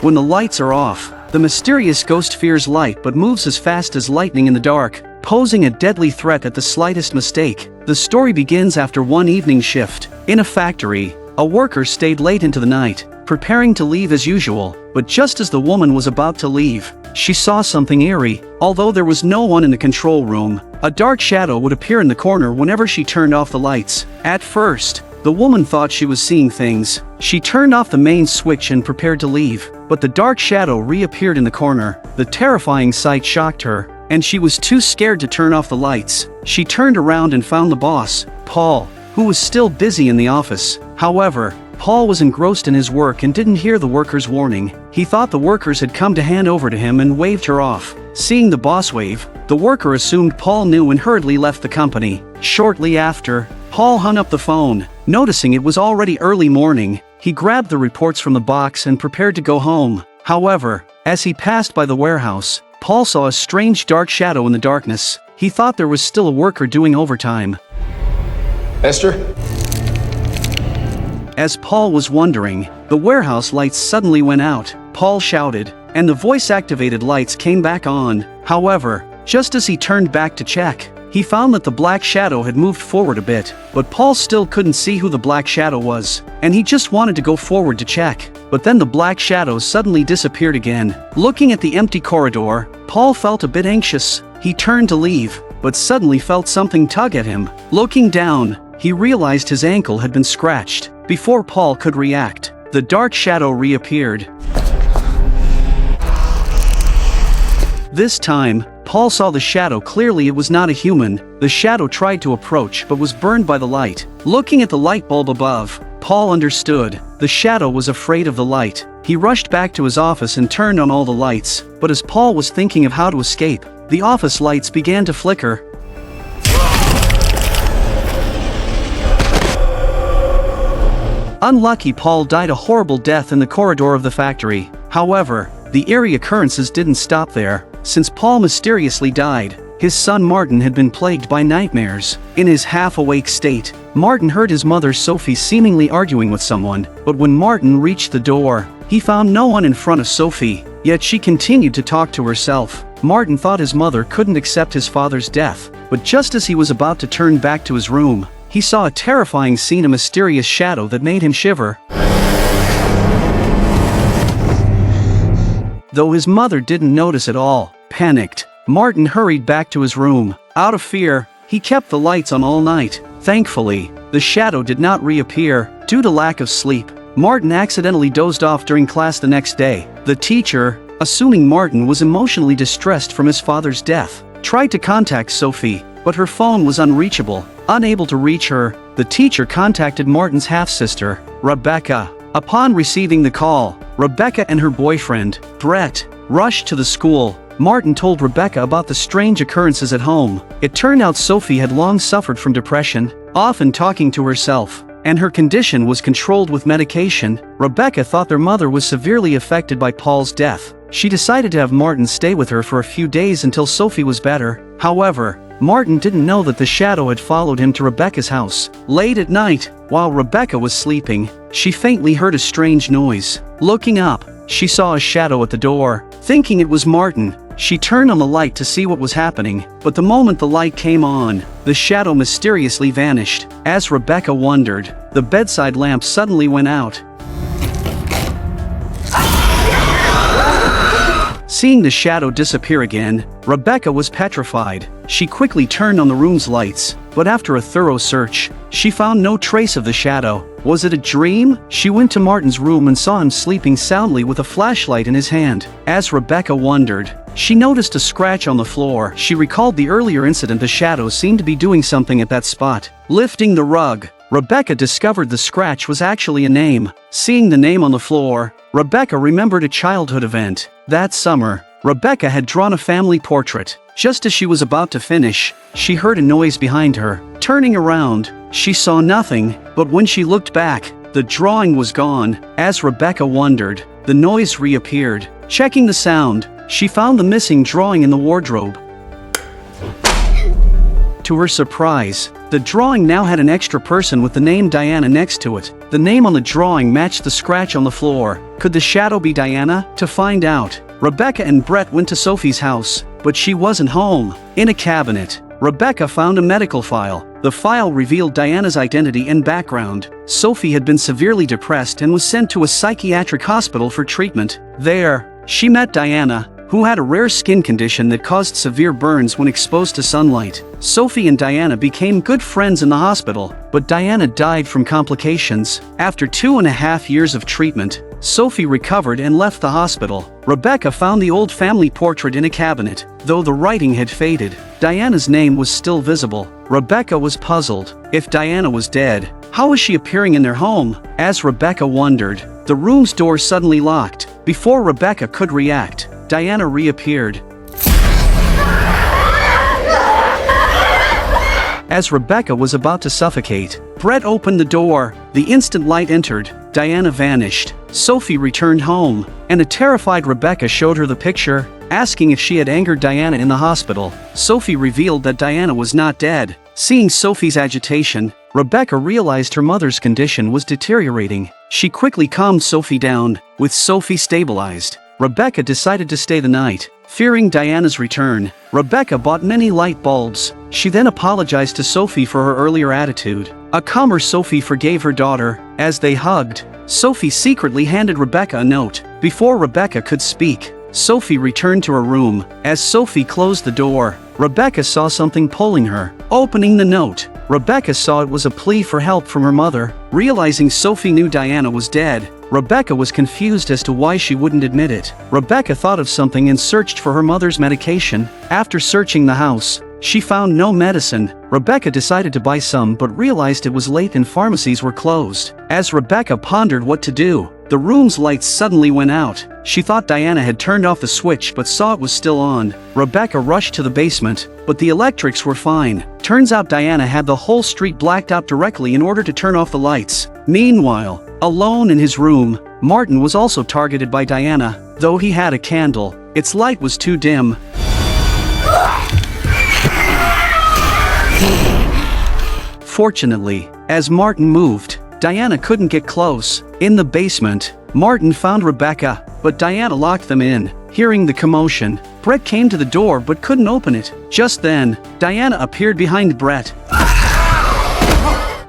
When the lights are off, the mysterious ghost fears light but moves as fast as lightning in the dark, posing a deadly threat at the slightest mistake. The story begins after one evening shift. In a factory, a worker stayed late into the night, preparing to leave as usual, but just as the woman was about to leave, she saw something eerie. Although there was no one in the control room, a dark shadow would appear in the corner whenever she turned off the lights. At first, the woman thought she was seeing things. She turned off the main switch and prepared to leave, but the dark shadow reappeared in the corner. The terrifying sight shocked her, and she was too scared to turn off the lights. She turned around and found the boss, Paul, who was still busy in the office. However, Paul was engrossed in his work and didn't hear the workers' warning. He thought the workers had come to hand over to him and waved her off. Seeing the boss wave, the worker assumed Paul knew and hurriedly left the company. Shortly after, Paul hung up the phone. Noticing it was already early morning, he grabbed the reports from the box and prepared to go home. However, as he passed by the warehouse, Paul saw a strange dark shadow in the darkness. He thought there was still a worker doing overtime. Esther? As Paul was wondering, the warehouse lights suddenly went out. Paul shouted, and the voice-activated lights came back on. However, just as he turned back to check, he found that the black shadow had moved forward a bit, but Paul still couldn't see who the black shadow was, and he just wanted to go forward to check. But then the black shadow suddenly disappeared again. Looking at the empty corridor, Paul felt a bit anxious. He turned to leave, but suddenly felt something tug at him. Looking down, he realized his ankle had been scratched. Before Paul could react, the dark shadow reappeared. This time, Paul saw the shadow clearly. It was not a human. The shadow tried to approach but was burned by the light. Looking at the light bulb above, Paul understood. The shadow was afraid of the light. He rushed back to his office and turned on all the lights, but as Paul was thinking of how to escape, the office lights began to flicker. Unlucky Paul died a horrible death in the corridor of the factory. However, the eerie occurrences didn't stop there. Since Paul mysteriously died, his son Martin had been plagued by nightmares. In his half-awake state, Martin heard his mother Sophie seemingly arguing with someone, but when Martin reached the door, he found no one in front of Sophie, yet she continued to talk to herself. Martin thought his mother couldn't accept his father's death, but just as he was about to turn back to his room, he saw a terrifying scene, a mysterious shadow that made him shiver. Though his mother didn't notice at all, panicked, Martin hurried back to his room. Out of fear, he kept the lights on all night. Thankfully, the shadow did not reappear. Due to lack of sleep, Martin accidentally dozed off during class the next day. The teacher, assuming Martin was emotionally distressed from his father's death, tried to contact Sophie, but her phone was unreachable. Unable to reach her, the teacher contacted Martin's half-sister, Rebecca. Upon receiving the call, Rebecca and her boyfriend, Brett, rushed to the school. Martin told Rebecca about the strange occurrences at home. It turned out Sophie had long suffered from depression, often talking to herself, and her condition was controlled with medication. Rebecca thought their mother was severely affected by Paul's death. She decided to have Martin stay with her for a few days until Sophie was better. However, Martin didn't know that the shadow had followed him to Rebecca's house. Late at night, while Rebecca was sleeping, she faintly heard a strange noise. Looking up, she saw a shadow at the door. Thinking it was Martin, she turned on the light to see what was happening, but the moment the light came on, the shadow mysteriously vanished. As Rebecca wondered, the bedside lamp suddenly went out. Seeing the shadow disappear again, Rebecca was petrified. She quickly turned on the room's lights, but after a thorough search, she found no trace of the shadow. Was it a dream? She went to Martin's room and saw him sleeping soundly with a flashlight in his hand. As Rebecca wondered, she noticed a scratch on the floor. She recalled the earlier incident. The shadow seemed to be doing something at that spot. Lifting the rug, Rebecca discovered the scratch was actually a name. Seeing the name on the floor, Rebecca remembered a childhood event. That summer, Rebecca had drawn a family portrait. Just as she was about to finish, she heard a noise behind her. Turning around, she saw nothing, but when she looked back, the drawing was gone. As Rebecca wondered, the noise reappeared. Checking the sound, she found the missing drawing in the wardrobe. To her surprise, The drawing now had an extra person with the name Diana next to it. The name on the drawing matched the scratch on the floor. Could the shadow be Diana? To find out, Rebecca and Brett went to Sophie's house, but she wasn't home. In a cabinet, Rebecca found a medical file. The file revealed Diana's identity and background. Sophie had been severely depressed and was sent to a psychiatric hospital for treatment. There, she met Diana, who had a rare skin condition that caused severe burns when exposed to sunlight. Sophie and Diana became good friends in the hospital, but Diana died from complications. After 2.5 years of treatment, Sophie recovered and left the hospital. Rebecca found the old family portrait in a cabinet. Though the writing had faded, Diana's name was still visible. Rebecca was puzzled. If Diana was dead, how was she appearing in their home? As Rebecca wondered, the room's door suddenly locked. Before Rebecca could react, Diana reappeared. As Rebecca was about to suffocate, Brett opened the door. The instant light entered, Diana vanished. Sophie returned home, and a terrified Rebecca showed her the picture, asking if she had angered Diana in the hospital. Sophie revealed that Diana was not dead. Seeing Sophie's agitation, Rebecca realized her mother's condition was deteriorating. She quickly calmed Sophie down. With Sophie stabilized, Rebecca decided to stay the night. Fearing Diana's return, Rebecca bought many light bulbs. She then apologized to Sophie for her earlier attitude. A calmer Sophie forgave her daughter. As they hugged, Sophie secretly handed Rebecca a note. Before Rebecca could speak, Sophie returned to her room. As Sophie closed the door, Rebecca saw something pulling her. Opening the note, Rebecca saw it was a plea for help from her mother. Realizing Sophie knew Diana was dead, Rebecca was confused as to why she wouldn't admit it. Rebecca thought of something and searched for her mother's medication. After searching the house, she found no medicine. Rebecca decided to buy some but realized it was late and pharmacies were closed. As Rebecca pondered what to do, the room's lights suddenly went out. She thought Diana had turned off the switch but saw it was still on. Rebecca rushed to the basement, but the electrics were fine. Turns out Diana had the whole street blacked out directly in order to turn off the lights. Meanwhile, alone in his room, Martin was also targeted by Diana. Though he had a candle, its light was too dim. Fortunately, as Martin moved, Diana couldn't get close. In the basement, Martin found Rebecca, but Diana locked them in. Hearing the commotion, Brett came to the door but couldn't open it. Just then, Diana appeared behind Brett.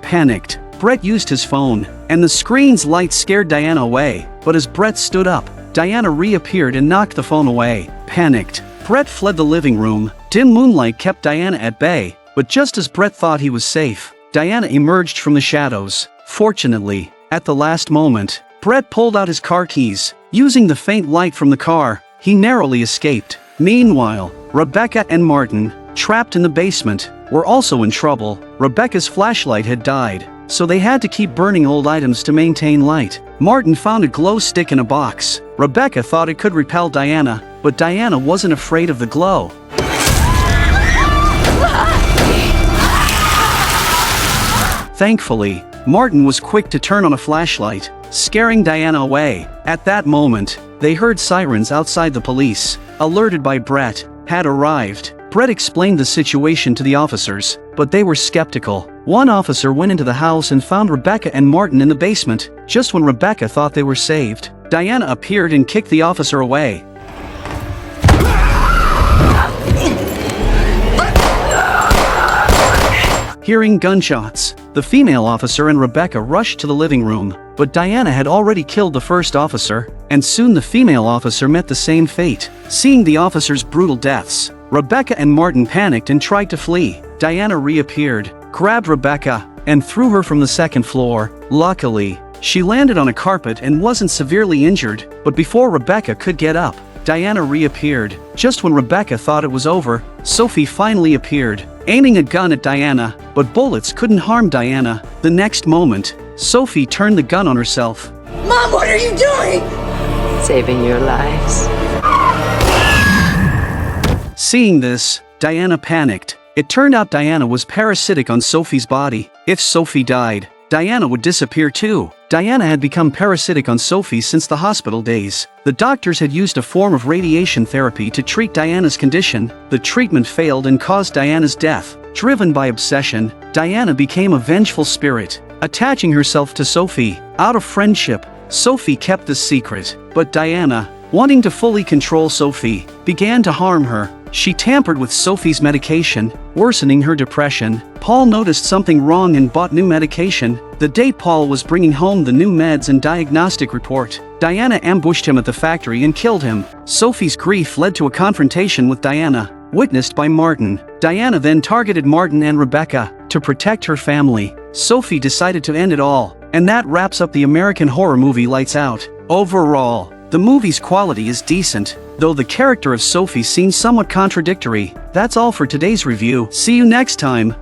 Panicked, Brett used his phone, and the screen's light scared Diana away. But as Brett stood up, Diana reappeared and knocked the phone away. Panicked, Brett fled the living room. Dim moonlight kept Diana at bay, but just as Brett thought he was safe, Diana emerged from the shadows. Fortunately, at the last moment, Brett pulled out his car keys. Using the faint light from the car, he narrowly escaped. Meanwhile, Rebecca and Martin, trapped in the basement, were also in trouble. Rebecca's flashlight had died, so they had to keep burning old items to maintain light. Martin found a glow stick in a box. Rebecca thought it could repel Diana, but Diana wasn't afraid of the glow. Thankfully, Martin was quick to turn on a flashlight, scaring Diana away. At that moment, they heard sirens outside. The police, alerted by Brett, had arrived. Brett explained the situation to the officers, but they were skeptical. One officer went into the house and found Rebecca and Martin in the basement. Just when Rebecca thought they were saved, Diana appeared and kicked the officer away. Hearing gunshots, the female officer and Rebecca rushed to the living room, but Diana had already killed the first officer, and soon the female officer met the same fate. Seeing the officers' brutal deaths, Rebecca and Martin panicked and tried to flee. Diana reappeared, grabbed Rebecca, and threw her from the second floor. Luckily, she landed on a carpet and wasn't severely injured, but before Rebecca could get up, Diana reappeared. Just when Rebecca thought it was over, Sophie finally appeared, aiming a gun at Diana, but bullets couldn't harm Diana. The next moment, Sophie turned the gun on herself. Mom, what are you doing? Saving your lives. Seeing this, Diana panicked. It turned out Diana was parasitic on Sophie's body. If Sophie died, Diana would disappear too. Diana had become parasitic on Sophie since the hospital days. The doctors had used a form of radiation therapy to treat Diana's condition. The treatment failed and caused Diana's death. Driven by obsession, Diana became a vengeful spirit, attaching herself to Sophie. Out of friendship, Sophie kept this secret. But Diana, wanting to fully control Sophie, began to harm her. She tampered with Sophie's medication, worsening her depression. Paul noticed something wrong and bought new medication. The day Paul was bringing home the new meds and diagnostic report, Diana ambushed him at the factory and killed him. Sophie's grief led to a confrontation with Diana, witnessed by Martin. Diana then targeted Martin and Rebecca to protect her family. Sophie decided to end it all, and that wraps up the American horror movie Lights Out. Overall, the movie's quality is decent, though the character of Sophie seems somewhat contradictory. That's all for today's review. See you next time.